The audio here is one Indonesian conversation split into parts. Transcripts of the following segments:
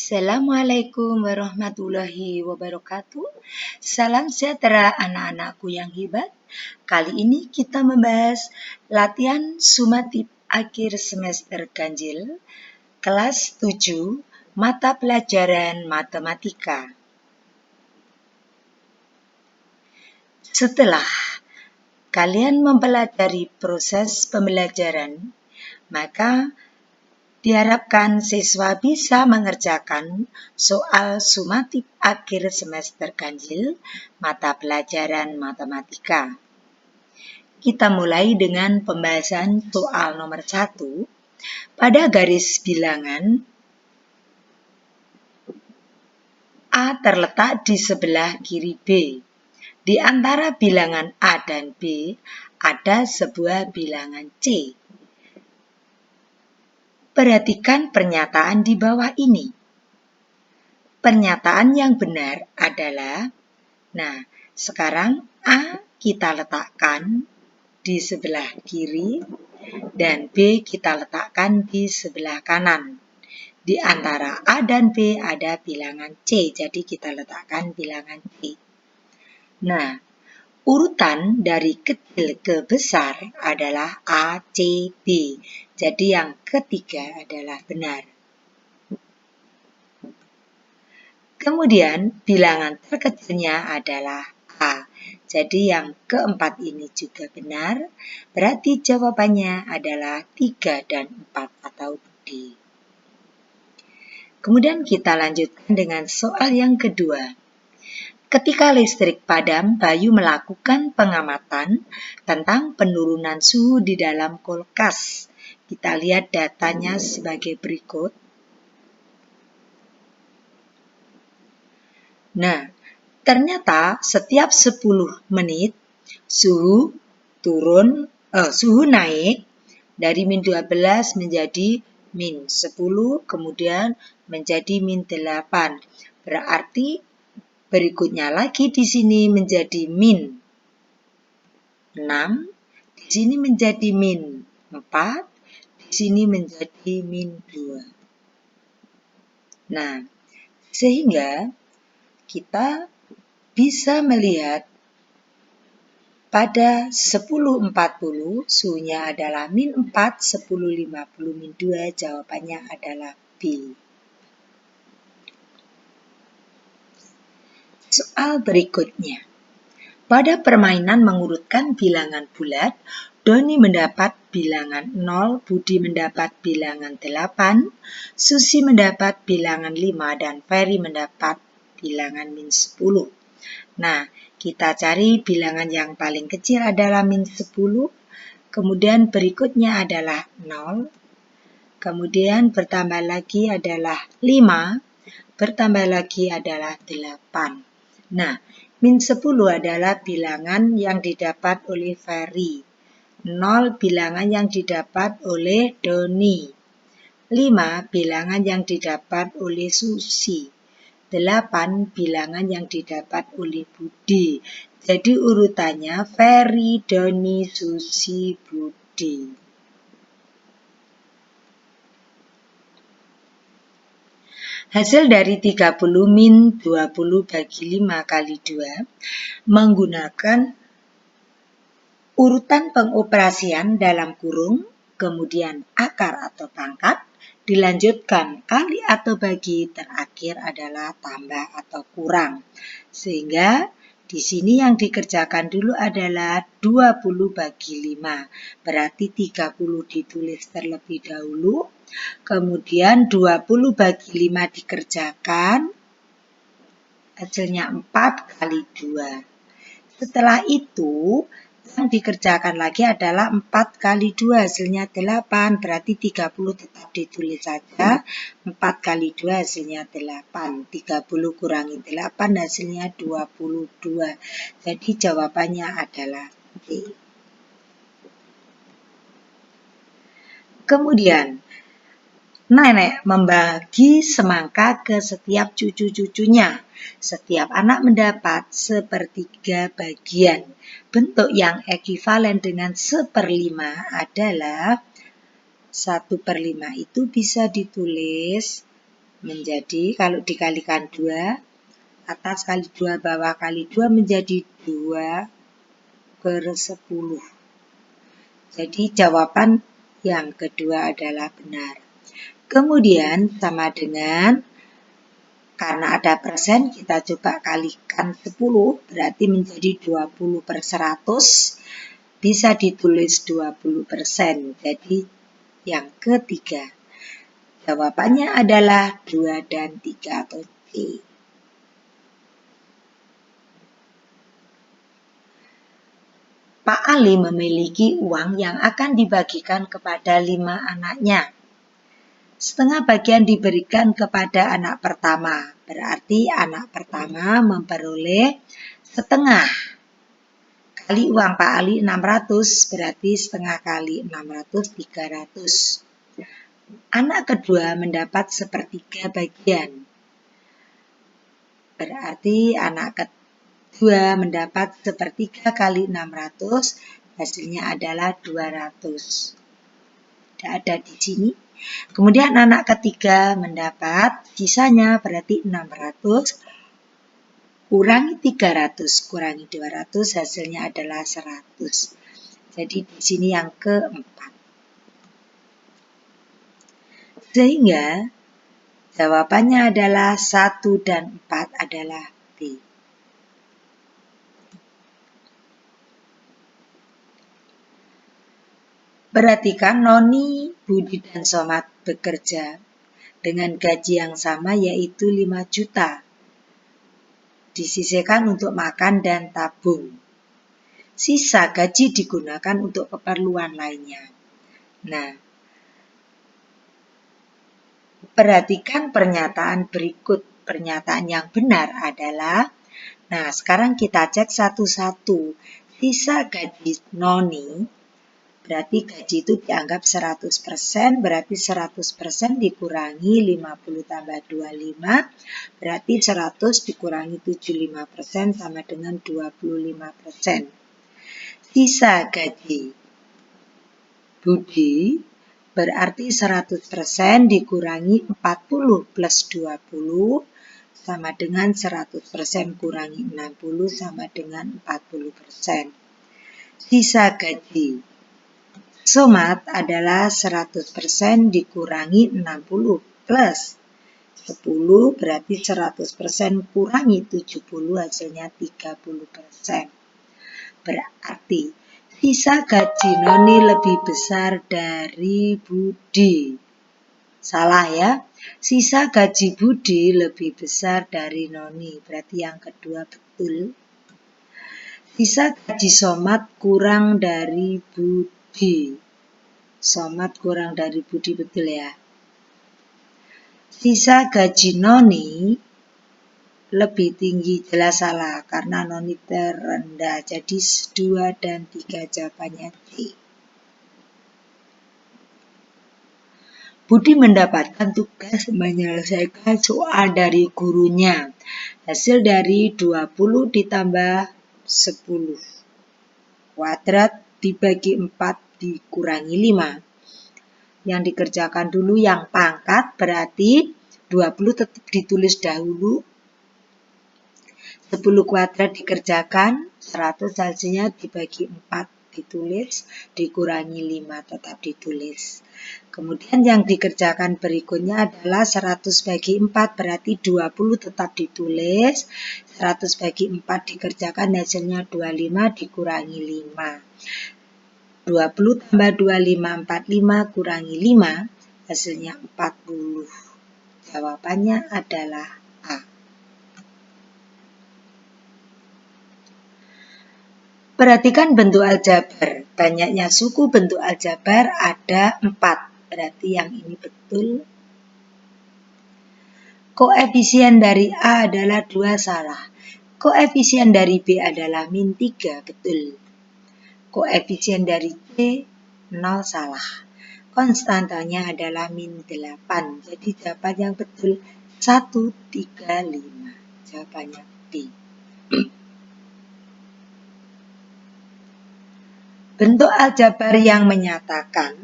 Assalamualaikum warahmatullahi wabarakatuh. Salam sejahtera anak-anakku yang hebat. Kali ini kita membahas latihan sumatif akhir semester ganjil kelas 7 mata pelajaran matematika. Setelah kalian mempelajari proses pembelajaran, maka diharapkan siswa bisa mengerjakan soal sumatif akhir semester ganjil mata pelajaran matematika. Kita mulai dengan pembahasan soal nomor 1. Pada garis bilangan, A terletak di sebelah kiri B. Di antara bilangan A dan B ada sebuah bilangan C. Perhatikan pernyataan di bawah ini. Pernyataan yang benar adalah, sekarang A kita letakkan di sebelah kiri dan B kita letakkan di sebelah kanan. Di antara A dan B ada bilangan C, jadi kita letakkan bilangan C. Urutan dari kecil ke besar adalah A, C, B. Jadi yang ketiga adalah benar. Kemudian bilangan terkecilnya adalah A. Jadi yang keempat ini juga benar. Berarti jawabannya adalah 3 dan 4 atau D. Kemudian kita lanjutkan dengan soal yang kedua. Ketika listrik padam, Bayu melakukan pengamatan tentang penurunan suhu di dalam kulkas. Kita lihat datanya sebagai berikut. Ternyata setiap 10 menit suhu naik dari -12 menjadi -10, kemudian menjadi -8. Berarti berikutnya lagi di sini menjadi -6, di sini menjadi -4, di sini menjadi -2. Sehingga kita bisa melihat pada 10.40 suhunya adalah -4, 10.50 -2, jawabannya adalah B. Soal berikutnya. Pada permainan mengurutkan bilangan bulat, Doni mendapat bilangan 0, Budi mendapat bilangan 8, Susi mendapat bilangan 5, dan Ferry mendapat bilangan -10. Kita cari bilangan yang paling kecil adalah -10, kemudian berikutnya adalah 0, kemudian bertambah lagi adalah 5, bertambah lagi adalah 8. -10 adalah bilangan yang didapat oleh Ferry, 0 bilangan yang didapat oleh Doni, 5 bilangan yang didapat oleh Susi, 8 bilangan yang didapat oleh Budi. Jadi urutannya Ferry, Doni, Susi, Budi. Hasil dari 30 - 20 bagi 5 kali 2 menggunakan urutan pengoperasian dalam kurung, kemudian akar atau pangkat, dilanjutkan kali atau bagi, terakhir adalah tambah atau kurang. Sehingga di sini yang dikerjakan dulu adalah 20 bagi 5. Berarti 30 ditulis terlebih dahulu. Kemudian 20 bagi 5 dikerjakan. Hasilnya 4 kali 2. Setelah itu yang dikerjakan lagi adalah 4 kali 2, hasilnya 8, berarti 30 tetap ditulis saja, 4 kali 2 hasilnya 8, 30 kurangi 8 hasilnya 22, jadi jawabannya adalah D. Kemudian, nenek membagi semangka ke setiap cucu-cucunya. Setiap anak mendapat 1/3 bagian. Bentuk yang ekivalen dengan 1/5 adalah 1/5 itu bisa ditulis menjadi, kalau dikalikan 2, atas kali 2, bawah kali 2 menjadi 2/10. Jadi jawaban yang kedua adalah benar. Kemudian sama dengan, karena ada persen, kita coba kalikan 10, berarti menjadi 20/100, bisa ditulis 20%. Jadi yang ketiga, jawabannya adalah 2 dan 3 atau C. Pak Ali memiliki uang yang akan dibagikan kepada 5 anaknya. Setengah bagian diberikan kepada anak pertama, berarti anak pertama memperoleh setengah. Kali uang Pak Ali 600, berarti setengah kali 600, 300. Anak kedua mendapat sepertiga bagian. Berarti anak kedua mendapat sepertiga kali 600, hasilnya adalah 200. Tidak ada di sini. Kemudian anak ketiga mendapat sisanya, berarti 600 kurangi 300 kurangi 200, hasilnya adalah 100. Jadi di sini yang keempat. Sehingga jawabannya adalah 1 dan 4 adalah B. Perhatikan, Noni, Budi, dan Somad bekerja dengan gaji yang sama, yaitu 5 juta. Disisihkan untuk makan dan tabung. Sisa gaji digunakan untuk keperluan lainnya. Nah, perhatikan pernyataan berikut. Pernyataan yang benar adalah, nah sekarang kita cek satu-satu. Sisa gaji Noni, berarti gaji itu dianggap 100%, berarti 100% dikurangi 50 tambah 25, berarti 100 dikurangi 75% sama dengan 25%. Sisa gaji Budi berarti 100% dikurangi 40 plus 20 sama dengan 100% kurangi 60 sama dengan 40%. Sisa gaji Somad adalah 100% dikurangi 60 plus 10, berarti 100% kurangi 70, hasilnya 30%. Berarti sisa gaji Noni lebih besar dari Budi. Salah ya. Sisa gaji Budi lebih besar dari Noni. Berarti yang kedua betul. Sisa gaji Somad kurang dari Budi. Somad kurang dari Budi, betul ya. Sisa gaji Noni lebih tinggi, jelas salah karena Noni terendah. Jadi 2 dan 3 jawabannya C. Budi mendapatkan tugas menyelesaikan soal dari gurunya. Hasil dari 20 ditambah 10 kuadrat dibagi 4 dikurangi 5. Yang dikerjakan dulu yang pangkat, berarti 20 tetap ditulis dahulu. 10 kuadrat dikerjakan, 100 hasilnya dibagi 4 ditulis, dikurangi 5 tetap ditulis. Kemudian yang dikerjakan berikutnya adalah 100 bagi 4, berarti 20 tetap ditulis, 100 bagi 4 dikerjakan, hasilnya 25 dikurangi 5. 20 tambah 25, 45 kurangi 5, hasilnya 40. Jawabannya adalah A. Perhatikan bentuk aljabar. Banyaknya suku bentuk aljabar ada 4. Berarti yang ini betul. Koefisien dari A adalah 2, salah. Koefisien dari B adalah min 3, betul. Koefisien dari C 0, salah. Konstantanya adalah min 8. Jadi jawaban yang betul 1, 3, 5. Jawabannya B. Bentuk aljabar yang menyatakan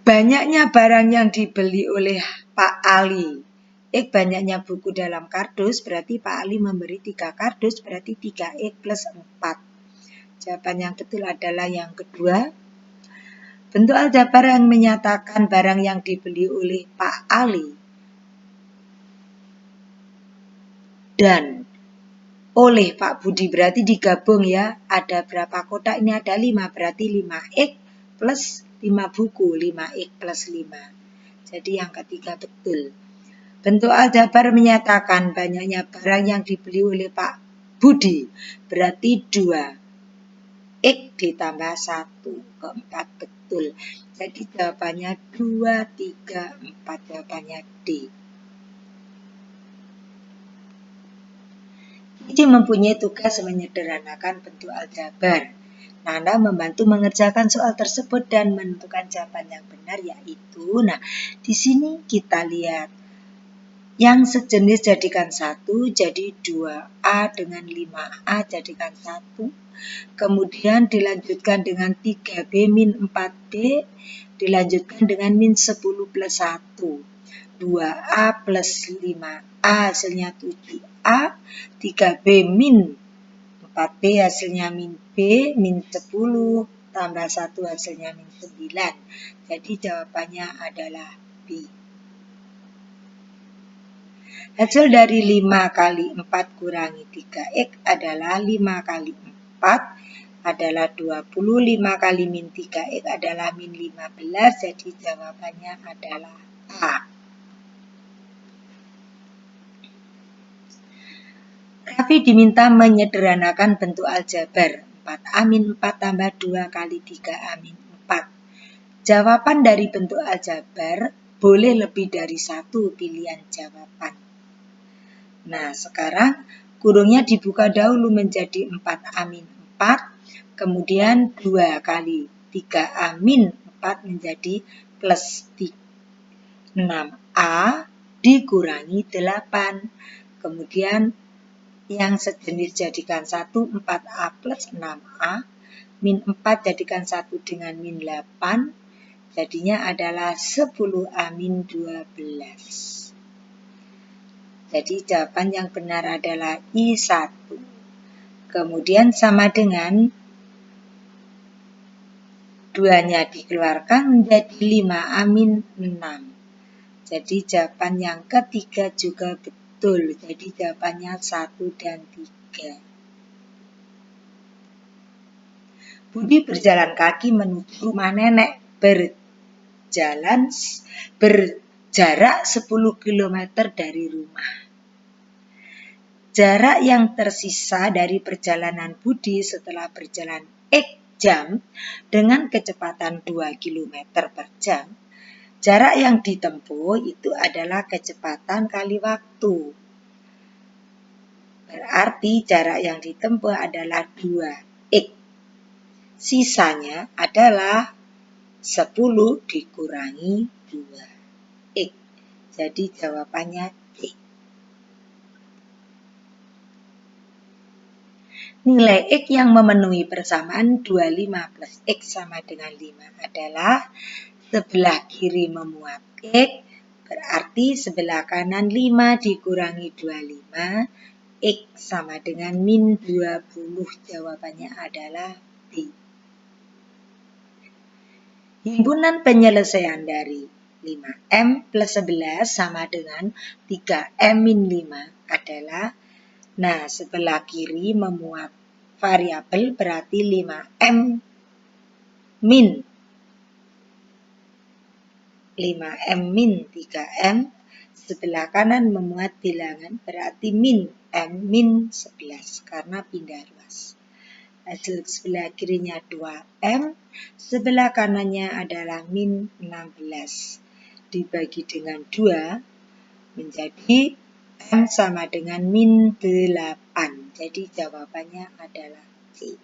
Banyaknya barang yang dibeli oleh Pak Ali. Banyaknya buku dalam kardus, berarti Pak Ali memberi 3 kardus, berarti 3X plus 4. Jawaban yang betul adalah yang kedua. Bentuk aljabar yang menyatakan barang yang dibeli oleh Pak Ali dan oleh Pak Budi, berarti digabung ya. Ada berapa kotak? Ini ada 5, berarti 5X plus 5 buku, 5X plus 5. Jadi yang ketiga betul. Bentuk aljabar menyatakan banyaknya barang yang dibeli oleh Pak Budi, berarti 2X ditambah 1, keempat betul. Jadi jawabannya 2, 3, 4, jawabannya D. Cici mempunyai tugas menyederhanakan bentuk aljabar. Nanda membantu mengerjakan soal tersebut dan menentukan jawaban yang benar, yaitu, di sini kita lihat yang sejenis jadikan 1, jadi 2A dengan 5A jadikan 1. Kemudian dilanjutkan dengan 3B min 4B, dilanjutkan dengan min 10 plus 1. 2A plus 5A hasilnya 7A, 3B min 4B hasilnya min B, min 10, tambah 1 hasilnya min 9. Jadi jawabannya adalah B. Hasil dari 5 kali 4 kurangi 3X adalah 5 kali 4 adalah 20, 5 kali min 3X adalah min 15, jadi jawabannya adalah A. Raffi diminta menyederhanakan bentuk aljabar 4A min 4 tambah 2 kali 3A min 4. Jawaban dari bentuk aljabar boleh lebih dari 1 pilihan jawaban. Sekarang kurungnya dibuka dahulu menjadi 4A min 4, kemudian 2 kali 3A min 4 menjadi plus 6A dikurangi 8. Kemudian yang sejenis jadikan 1, 4A plus 6A, min 4 jadikan 1 dengan min 8, jadinya adalah 10A min 12. Jadi jawaban yang benar adalah I1. Kemudian sama dengan 2-nya dikeluarkan menjadi 5A min 6. Jadi jawaban yang ketiga juga betul. Jadi jawabannya 1 dan 3. Budi berjalan kaki menuju rumah nenek berjarak 10 km dari rumah. Jarak yang tersisa dari perjalanan Budi setelah berjalan X jam dengan kecepatan 2 km per jam. Jarak yang ditempuh itu adalah kecepatan kali waktu. Berarti jarak yang ditempuh adalah 2X. Sisanya adalah 10 dikurangi 2X. Jadi jawabannya D. Nilai X yang memenuhi persamaan 25 plus X sama dengan 5 adalah sebelah kiri memuat X, berarti sebelah kanan 5 dikurangi 25, X sama dengan min 20. Jawabannya adalah B. Himpunan penyelesaian dari 5M plus 11 sama dengan 3M min 5 adalah, sebelah kiri memuat variabel berarti 5M min 3M, sebelah kanan memuat bilangan berarti min M min 11 karena pindah ruas. Hasil sebelah kirinya 2M, sebelah kanannya adalah min 16. Dibagi dengan 2 menjadi M sama dengan min 8. Jadi jawabannya adalah C.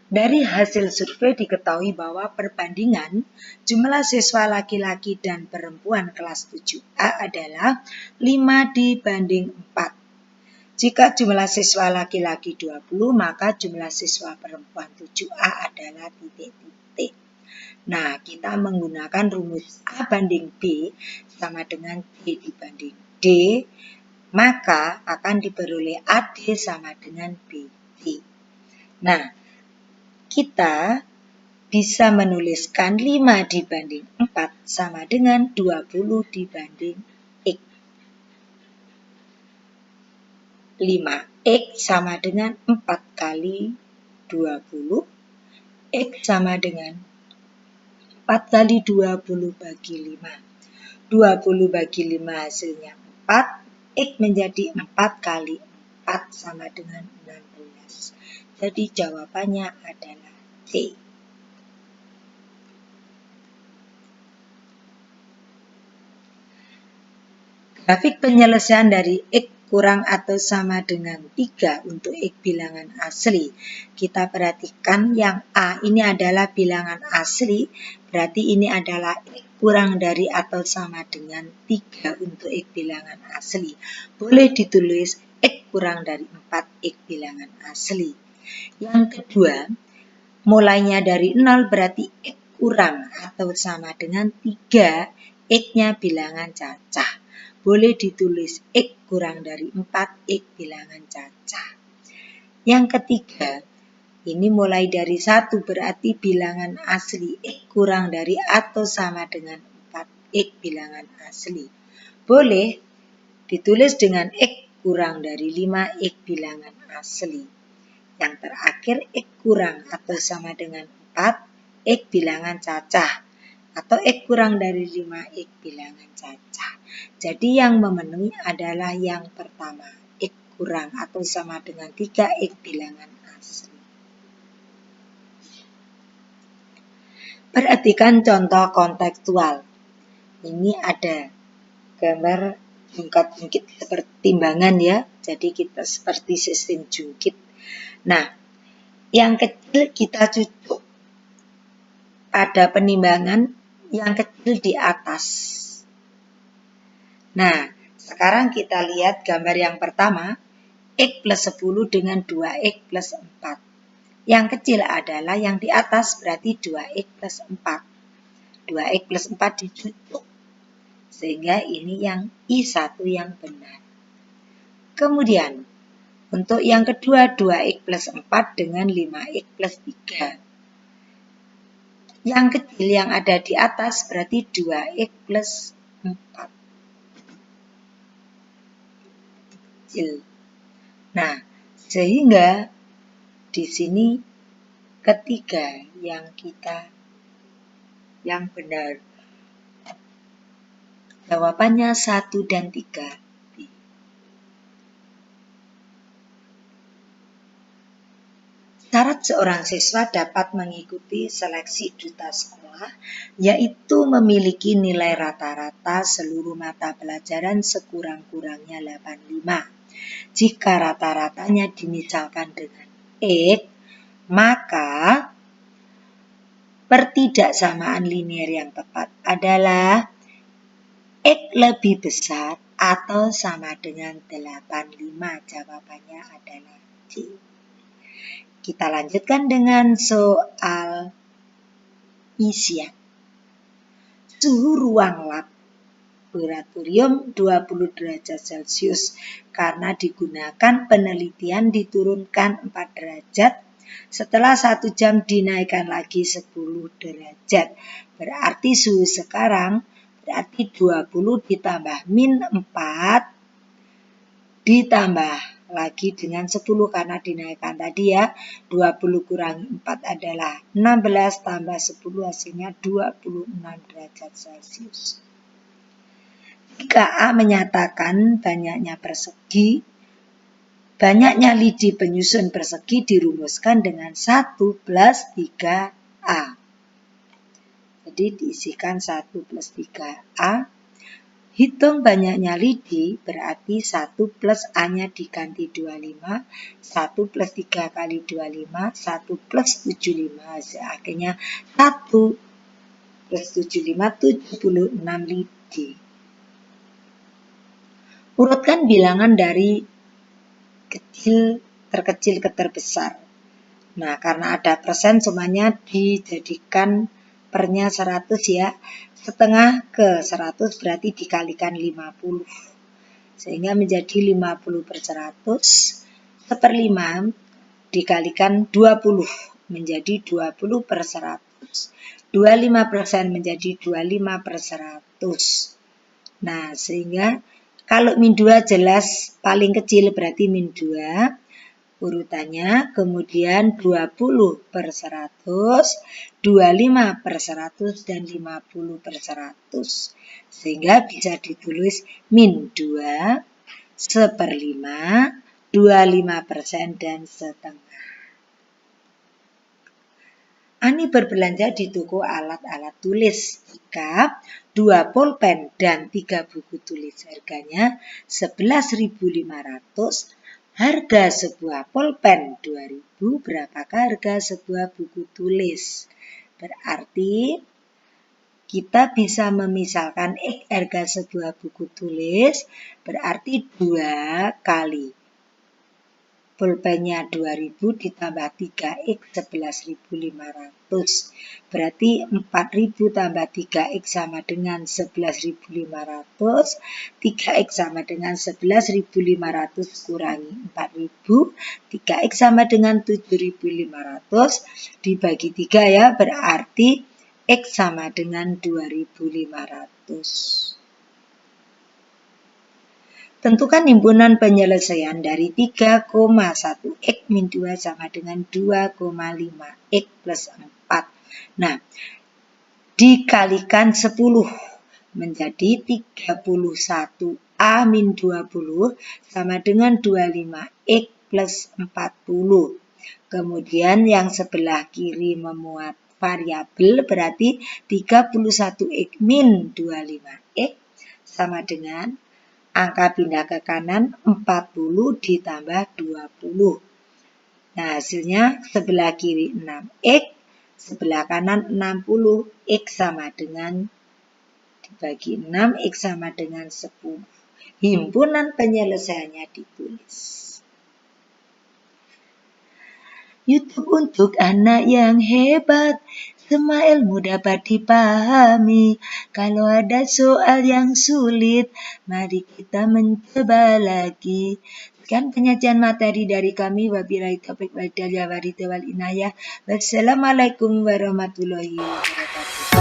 Dari hasil survei diketahui bahwa perbandingan jumlah siswa laki-laki dan perempuan kelas 7A adalah 5 dibanding 4. Jika jumlah siswa laki-laki 20, maka jumlah siswa perempuan 7A adalah titik-titik. Nah, kita menggunakan rumus A banding B sama dengan D dibanding D, maka akan diperoleh AD sama dengan BD. Nah, kita bisa menuliskan 5 dibanding 4 sama dengan 20 dibanding X. 5X sama dengan 4 kali 20. X sama dengan 4 kali 20 bagi 5. 20 bagi 5 hasilnya 4. X menjadi 4 kali 4 sama dengan 16. Jadi jawabannya adalah C. Grafik penyelesaian dari X kurang atau sama dengan 3 untuk X bilangan asli. Kita perhatikan yang A ini adalah bilangan asli, berarti ini adalah X kurang dari atau sama dengan 3 untuk X bilangan asli. Boleh ditulis X kurang dari 4 X bilangan asli. Yang kedua, mulainya dari 0 berarti X kurang atau sama dengan 3, X-nya bilangan cacah. Boleh ditulis X kurang dari 4, X bilangan cacah. Yang ketiga, ini mulai dari 1 berarti bilangan asli X kurang dari atau sama dengan 4, X bilangan asli. Boleh ditulis dengan X kurang dari 5, X bilangan asli. Yang terakhir X kurang atau sama dengan 4, X bilangan cacah. Atau X kurang dari 5, X bilangan cacah. Jadi yang memenuhi adalah yang pertama, X kurang atau sama dengan 3, X bilangan asli. Perhatikan contoh kontekstual. Ini ada gambar jungkat-jungkit seperti timbangan ya. Jadi kita seperti sistem jungkit. Nah, yang kecil kita cucuk pada penimbangan yang kecil di atas. Nah, sekarang kita lihat gambar yang pertama, X plus 10 dengan 2X plus 4. Yang kecil adalah yang di atas, berarti 2X plus 4. 2X plus 4 dicucuk. Sehingga ini yang I1 yang benar. Kemudian, untuk yang kedua, 2X plus 4 dengan 5X plus 3. Yang kecil yang ada di atas berarti 2X plus 4. Kecil. Nah, sehingga di sini ketiga yang benar. Jawabannya 1 dan 3. Syarat seorang siswa dapat mengikuti seleksi duta sekolah, yaitu memiliki nilai rata-rata seluruh mata pelajaran sekurang-kurangnya 85. Jika rata-ratanya dimisalkan dengan X, maka pertidaksamaan linier yang tepat adalah X lebih besar atau sama dengan 85. Jawabannya adalah C. Kita lanjutkan dengan soal isian. Suhu ruang laboratorium 20 derajat Celcius karena digunakan penelitian diturunkan 4 derajat. Setelah 1 jam dinaikkan lagi 10 derajat. Berarti suhu sekarang berarti 20 ditambah min 4 ditambah lagi dengan 10 karena dinaikkan tadi ya. 20 kurangi 4 adalah 16 tambah 10 hasilnya 26 derajat Celcius. Jika A menyatakan banyaknya lidi penyusun persegi dirumuskan dengan 1 plus 3A. Jadi diisikan 1 plus 3A. Hitung banyaknya lidi, berarti 1 plus A-nya diganti 25, 1 plus 3 kali 25, 1 plus 75, hasil akhirnya 1 plus 75, 76 lidi. Urutkan bilangan dari terkecil ke terbesar. Nah, karena ada persen semuanya dijadikan pernya 100 ya. Setengah ke 100 berarti dikalikan 50. Sehingga menjadi 50 per 100. Seperlima dikalikan 20 menjadi 20 per 100. 25% menjadi 25 per 100. Nah, sehingga kalau min 2 jelas paling kecil berarti min 2. Urutannya, kemudian 20 per 100, 25 per 100, dan 50 per 100. Sehingga bisa ditulis min 2, seperlima, 25%, dan setengah. Ani berbelanja di toko alat-alat tulis. 2 pulpen dan 3 buku tulis. Harganya 11.500. Harga sebuah pulpen 2.000, berapakah harga sebuah buku tulis? Berarti kita bisa memisalkan harga sebuah buku tulis berarti 2 kali pulpennya 2.000 ditambah 3X 11.500. Berarti 4.000 tambah 3X sama dengan 11.500. 3X sama dengan 11.500 kurangi 4.000. 3X sama dengan 7.500 dibagi 3 ya. Berarti X sama dengan 2.500. Tentukan himpunan penyelesaian dari 3,1 X min 2 sama dengan 2,5 X plus 4. Nah, dikalikan 10 menjadi 31 A min 20 sama dengan 25 X plus 40. Kemudian yang sebelah kiri memuat variabel berarti 31 X min 25 X sama dengan angka pindah ke kanan 40 ditambah 20. Nah, hasilnya sebelah kiri 6X, sebelah kanan 60. X sama dengan dibagi 6, X sama dengan 10. Himpunan penyelesaiannya ditulis. YouTube untuk anak yang hebat. Semua ilmu dapat dipahami. Kalau ada soal yang sulit, mari kita mencoba lagi. Sekian penyajian materi dari kami. Wabillahi taufiq wal hidayah wal inayah. Wassalamualaikum warahmatullahi wabarakatuh.